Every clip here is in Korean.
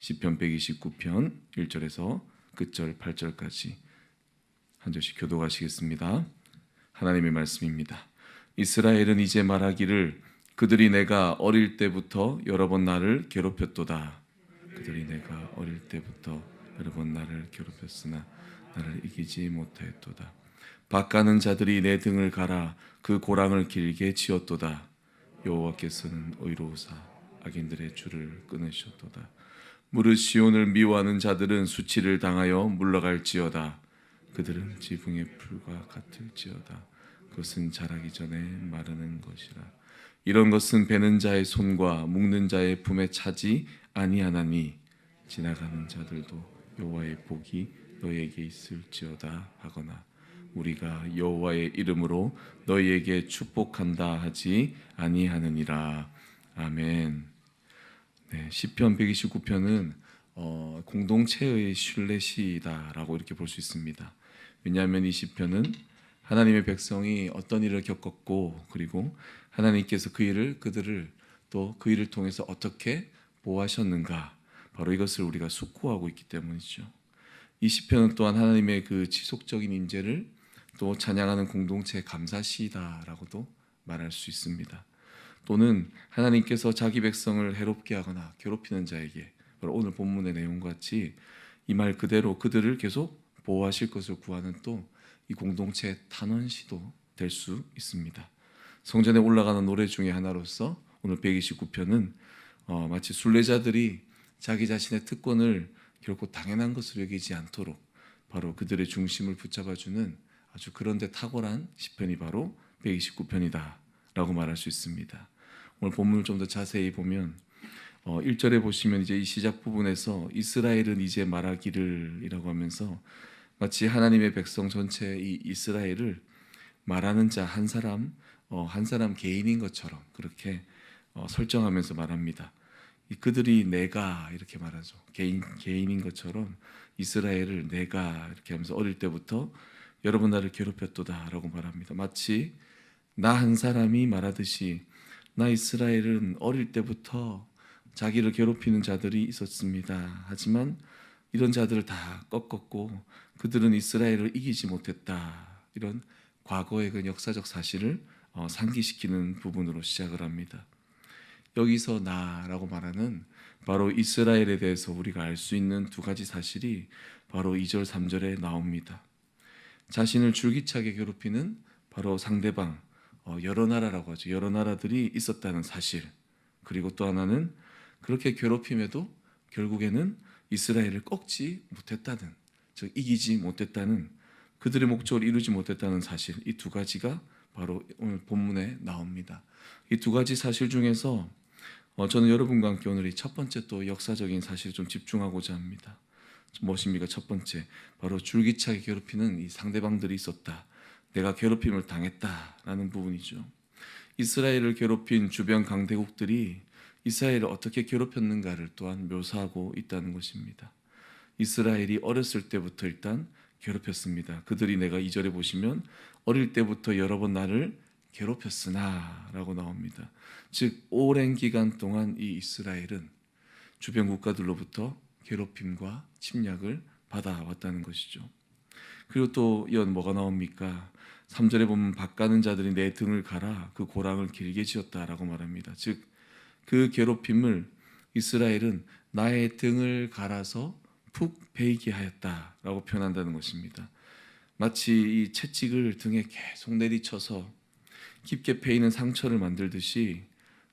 시편 129편 1절에서 끝절 8절까지 한 절씩 교독하시겠습니다. 하나님의 말씀입니다. 이스라엘은 이제 말하기를 그들이 내가 어릴 때부터 여러 번 나를 괴롭혔도다. 그들이 내가 어릴 때부터 여러 번 나를 괴롭혔으나 나를 이기지 못하였도다. 밭가는 자들이 내 등을 갈아 그 고랑을 길게 치었도다. 여호와께서는 의로우사 악인들의 줄을 끊으셨도다. 무릇 시온을 미워하는 자들은 수치를 당하여 물러갈지어다. 그들은 지붕의 풀과 같을지어다. 그것은 자라기 전에 마르는 것이라. 이런 것은 베는 자의 손과 묶는 자의 품에 차지 아니하나니 지나가는 자들도 여호와의 복이 너에게 있을지어다 하거나 우리가 여호와의 이름으로 너희에게 축복한다 하지 아니하느니라. 아멘. 네, 시편 129편은 공동체의 순례시다라고 이렇게 볼 수 있습니다. 왜냐하면 이 시편은 하나님의 백성이 어떤 일을 겪었고 그리고 하나님께서 그들을 또 그 일을 통해서 어떻게 보호하셨는가, 바로 이것을 우리가 숙고하고 있기 때문이죠. 이 시편은 또한 하나님의 그 지속적인 인재를 또 찬양하는 공동체의 감사시다라고도 말할 수 있습니다. 또는 하나님께서 자기 백성을 해롭게 하거나 괴롭히는 자에게 바로 오늘 본문의 내용과 같이 이 말 그대로 그들을 계속 보호하실 것을 구하는 또 이 공동체의 탄원시도 될 수 있습니다. 성전에 올라가는 노래 중에 하나로서 오늘 129편은 마치 순례자들이 자기 자신의 특권을 결코 당연한 것으로 여기지 않도록 바로 그들의 중심을 붙잡아주는 아주 그런데 탁월한 시편이 바로 129편이다 라고 말할 수 있습니다. 오늘 본문을 좀 더 자세히 보면 1절에 보시면 이제 이 시작 부분에서 이스라엘은 이제 말하기를 이라고 하면서 마치 하나님의 백성 전체 이 이스라엘을 말하는 자 한 사람 개인인 것처럼 그렇게 설정하면서 말합니다. 그들이 내가 이렇게 말하죠. 개인인 것처럼 이스라엘을 내가 이렇게 하면서 어릴 때부터 여러 번 나를 괴롭혔도다라고 말합니다. 마치 나 한 사람이 말하듯이 나 이스라엘은 어릴 때부터 자기를 괴롭히는 자들이 있었습니다. 하지만 이런 자들을 다 꺾었고 그들은 이스라엘을 이기지 못했다. 이런 과거의 그 역사적 사실을 상기시키는 부분으로 시작을 합니다. 여기서 나라고 말하는 바로 이스라엘에 대해서 우리가 알 수 있는 두 가지 사실이 바로 2절 3절에 나옵니다. 자신을 줄기차게 괴롭히는 바로 상대방, 여러 나라라고 하죠. 여러 나라들이 있었다는 사실. 그리고 또 하나는 그렇게 괴롭힘에도 결국에는 이스라엘을 꺾지 못했다는, 즉 이기지 못했다는, 그들의 목적을 이루지 못했다는 사실. 이 두 가지가 바로 오늘 본문에 나옵니다. 이 두 가지 사실 중에서 저는 여러분과 함께 오늘 이 첫 번째 또 역사적인 사실에 좀 집중하고자 합니다. 무엇입니까? 첫 번째, 바로 줄기차게 괴롭히는 이 상대방들이 있었다. 내가 괴롭힘을 당했다라는 부분이죠. 이스라엘을 괴롭힌 주변 강대국들이 이스라엘을 어떻게 괴롭혔는가를 또한 묘사하고 있다는 것입니다. 이스라엘이 어렸을 때부터 일단 괴롭혔습니다. 그들이 내가 2절에 보시면 어릴 때부터 여러 번 나를 괴롭혔으나 라고 나옵니다. 즉 오랜 기간 동안 이 이스라엘은 주변 국가들로부터 괴롭힘과 침략을 받아왔다는 것이죠. 그리고 또 이건 뭐가 나옵니까? 3절에 보면 밭가는 자들이 내 등을 갈아 그 고랑을 길게 지었다라고 말합니다. 즉 그 괴롭힘을 이스라엘은 나의 등을 갈아서 푹 베이게 하였다라고 표현한다는 것입니다. 마치 이 채찍을 등에 계속 내리쳐서 깊게 베이는 상처를 만들듯이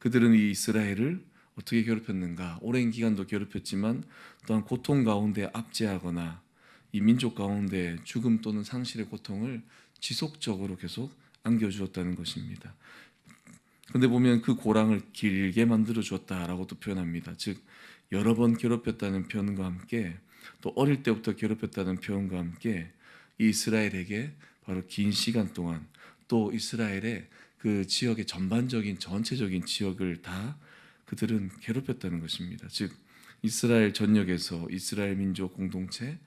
그들은 이 이스라엘을 어떻게 괴롭혔는가? 오랜 기간도 괴롭혔지만 또한 고통 가운데 압제하거나 이 민족 가운데 죽음 또는 상실의 고통을 지속적으로 계속 안겨주었다는 것입니다. 그런데 보면 그 고랑을 길게 만들어 주었다라고 또 표현합니다. 즉 여러 번 괴롭혔다는 표현과 함께 또 어릴 때부터 괴롭혔다는 표현과 함께 이 이스라엘에게 바로 긴 시간 동안 또 이스라엘의 그 지역의 전체적인 지역을 다 그들은 괴롭혔다는 것입니다. 즉 이스라엘 전역에서 이스라엘 민족 공동체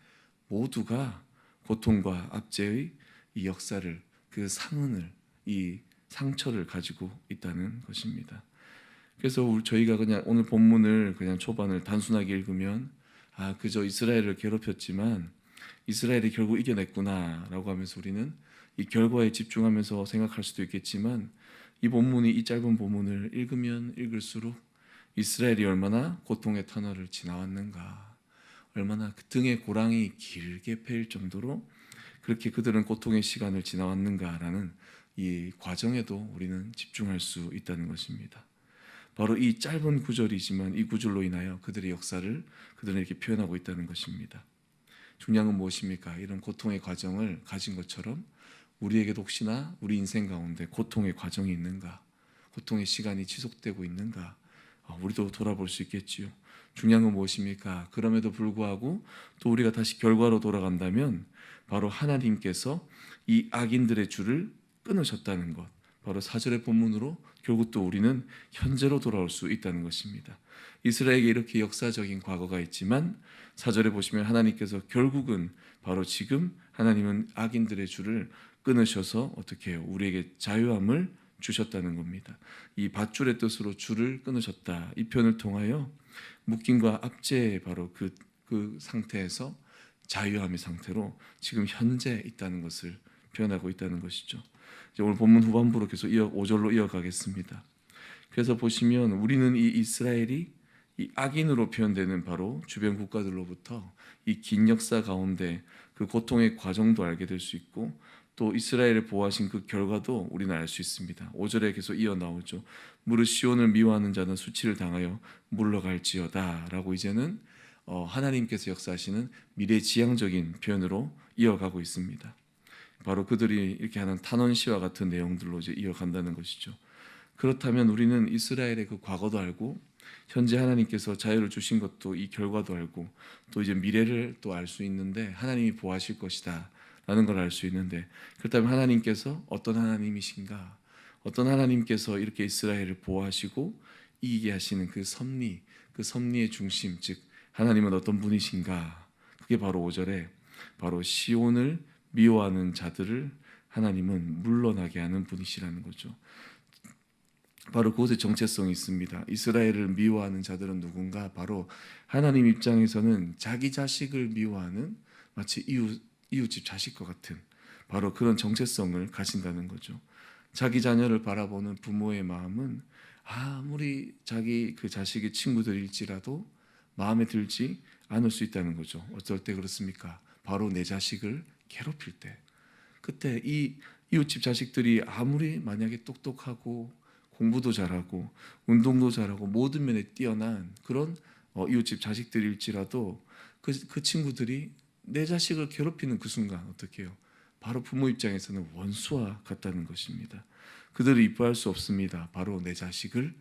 모두가 고통과 압제의 이 역사를, 그 상흔을, 이 상처를 가지고 있다는 것입니다. 그래서 저희가 그냥 오늘 본문을 그냥 초반을 단순하게 읽으면 그저 이스라엘을 괴롭혔지만 이스라엘이 결국 이겨냈구나라고 하면서 우리는 이 결과에 집중하면서 생각할 수도 있겠지만 이 본문이 이 짧은 본문을 읽으면 읽을수록 이스라엘이 얼마나 고통의 터널을 지나왔는가, 얼마나 그 등에 고랑이 길게 패일 정도로 그렇게 그들은 고통의 시간을 지나왔는가라는 이 과정에도 우리는 집중할 수 있다는 것입니다. 바로 이 짧은 구절이지만 이 구절로 인하여 그들의 역사를 그들은 이렇게 표현하고 있다는 것입니다. 중요한 건 무엇입니까? 이런 고통의 과정을 가진 것처럼 우리에게도 혹시나 우리 인생 가운데 고통의 과정이 있는가, 고통의 시간이 지속되고 있는가, 우리도 돌아볼 수 있겠지요. 중요한 건 무엇입니까? 그럼에도 불구하고 또 우리가 다시 결과로 돌아간다면 바로 하나님께서 이 악인들의 줄을 끊으셨다는 것, 바로 4절의 본문으로 결국 또 우리는 현재로 돌아올 수 있다는 것입니다. 이스라엘에게 이렇게 역사적인 과거가 있지만 4절에 보시면 하나님께서 결국은 바로 지금 하나님은 악인들의 줄을 끊으셔서 어떻게 해요? 우리에게 자유함을 주셨다는 겁니다. 이 밧줄의 뜻으로 줄을 끊으셨다. 이 표현을 통하여 묶임과 압제의 바로 그 상태에서 자유함의 상태로 지금 현재 있다는 것을 표현하고 있다는 것이죠. 이제 오늘 본문 후반부로 계속 5절로 이어가겠습니다. 그래서 보시면 우리는 이 이스라엘이 이 악인으로 표현되는 바로 주변 국가들로부터 이 긴 역사 가운데 그 고통의 과정도 알게 될 수 있고 또 이스라엘을 보호하신 그 결과도 우리는 알 수 있습니다. 5절에 계속 이어 나오죠. 무릇 시온을 미워하는 자는 수치를 당하여 물러갈지어다 라고 이제는 하나님께서 역사하시는 미래지향적인 표현으로 이어가고 있습니다. 바로 그들이 이렇게 하는 탄원시와 같은 내용들로 이제 이어간다는 것이죠. 그렇다면 우리는 이스라엘의 그 과거도 알고 현재 하나님께서 자유를 주신 것도 이 결과도 알고 또 이제 미래를 또 알 수 있는데 하나님이 보호하실 것이다 라는 걸 알 수 있는데 그렇다면 하나님께서 어떤 하나님이신가, 어떤 하나님께서 이렇게 이스라엘을 보호하시고 이기게 하시는 그 섭리의 중심, 즉 하나님은 어떤 분이신가, 그게 바로 5절에 바로 시온을 미워하는 자들을 하나님은 물러나게 하는 분이시라는 거죠. 바로 그곳에 정체성이 있습니다. 이스라엘을 미워하는 자들은 누군가? 바로 하나님 입장에서는 자기 자식을 미워하는 마치 이웃집 자식과 같은 바로 그런 정체성을 가진다는 거죠. 자기 자녀를 바라보는 부모의 마음은 아무리 자기 그 자식의 친구들일지라도 마음에 들지 않을 수 있다는 거죠. 어떨 때 그렇습니까? 바로 내 자식을 괴롭힐 때, 그때 이 이웃집 자식들이 아무리 만약에 똑똑하고 공부도 잘하고 운동도 잘하고 모든 면에 뛰어난 그런 이웃집 자식들일지라도 그 친구들이 내 자식을 괴롭히는 그 순간 어떻게 해요? 바로 부모 입장에서는 원수와 같다는 것입니다. 그들을 이뻐할 수 없습니다. 바로 내 자식을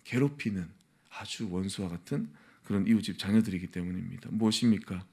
괴롭히는 아주 원수와 같은 그런 이웃집 자녀들이기 때문입니다. 무엇입니까?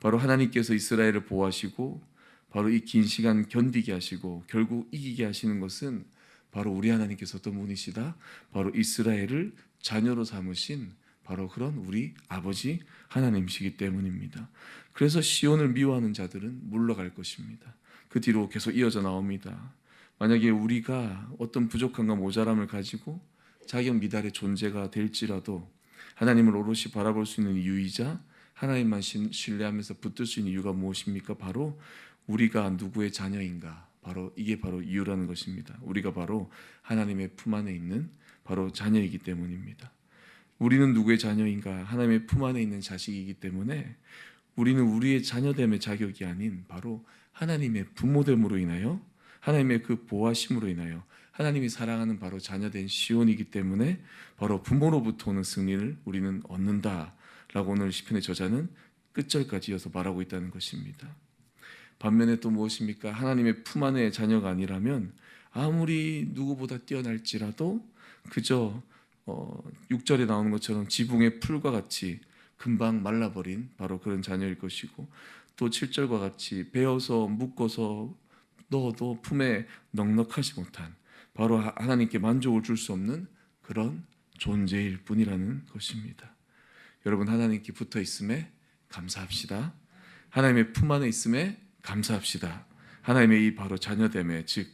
바로 하나님께서 이스라엘을 보호하시고 바로 이 긴 시간 견디게 하시고 결국 이기게 하시는 것은 바로 우리 하나님께서 어떤 분이시다? 바로 이스라엘을 자녀로 삼으신 바로 그런 우리 아버지 하나님이시기 때문입니다. 그래서 시온을 미워하는 자들은 물러갈 것입니다. 그 뒤로 계속 이어져 나옵니다. 만약에 우리가 어떤 부족함과 모자람을 가지고 자격 미달의 존재가 될지라도 하나님을 오롯이 바라볼 수 있는 이유이자 하나님만 신뢰하면서 붙들 수 있는 이유가 무엇입니까? 바로 우리가 누구의 자녀인가? 바로 이게 바로 이유라는 것입니다. 우리가 바로 하나님의 품 안에 있는 바로 자녀이기 때문입니다. 우리는 누구의 자녀인가? 하나님의 품 안에 있는 자식이기 때문에 우리는 우리의 자녀됨의 자격이 아닌 바로 하나님의 부모됨으로 인하여 하나님의 그 보호하심으로 인하여 하나님이 사랑하는 바로 자녀된 시온이기 때문에 바로 부모로부터 오는 승리를 우리는 얻는다라고 오늘 시편의 저자는 끝절까지 이어서 말하고 있다는 것입니다. 반면에 또 무엇입니까? 하나님의 품 안의 자녀가 아니라면 아무리 누구보다 뛰어날지라도 그저 6절에 나오는 것처럼 지붕의 풀과 같이 금방 말라버린 바로 그런 자녀일 것이고 또 7절과 같이 베어서 묶어서 넣어도 품에 넉넉하지 못한 바로 하나님께 만족을 줄 수 없는 그런 존재일 뿐이라는 것입니다. 여러분, 하나님께 붙어 있음에 감사합시다. 하나님의 품 안에 있음에 감사합시다. 하나님의 이 바로 자녀됨에, 즉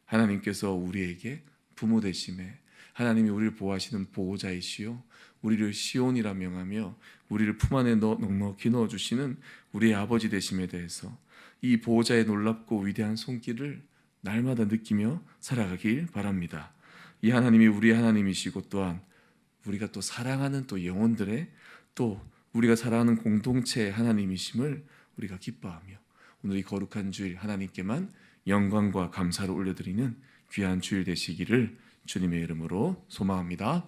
하나님께서 우리에게 부모 되심에, 하나님이 우리를 보호하시는 보호자이시요 우리를 시온이라 명하며 우리를 품 안에 넉넉히 넣어주시는 우리의 아버지 되심에 대해서 이 보호자의 놀랍고 위대한 손길을 날마다 느끼며 살아가길 바랍니다. 이 하나님이 우리의 하나님이시고 또한 우리가 또 사랑하는 또 영혼들의 또 우리가 사랑하는 공동체의 하나님이심을 우리가 기뻐하며 오늘 이 거룩한 주일 하나님께만 영광과 감사를 올려드리는 귀한 주일 되시기를 주님의 이름으로 소망합니다.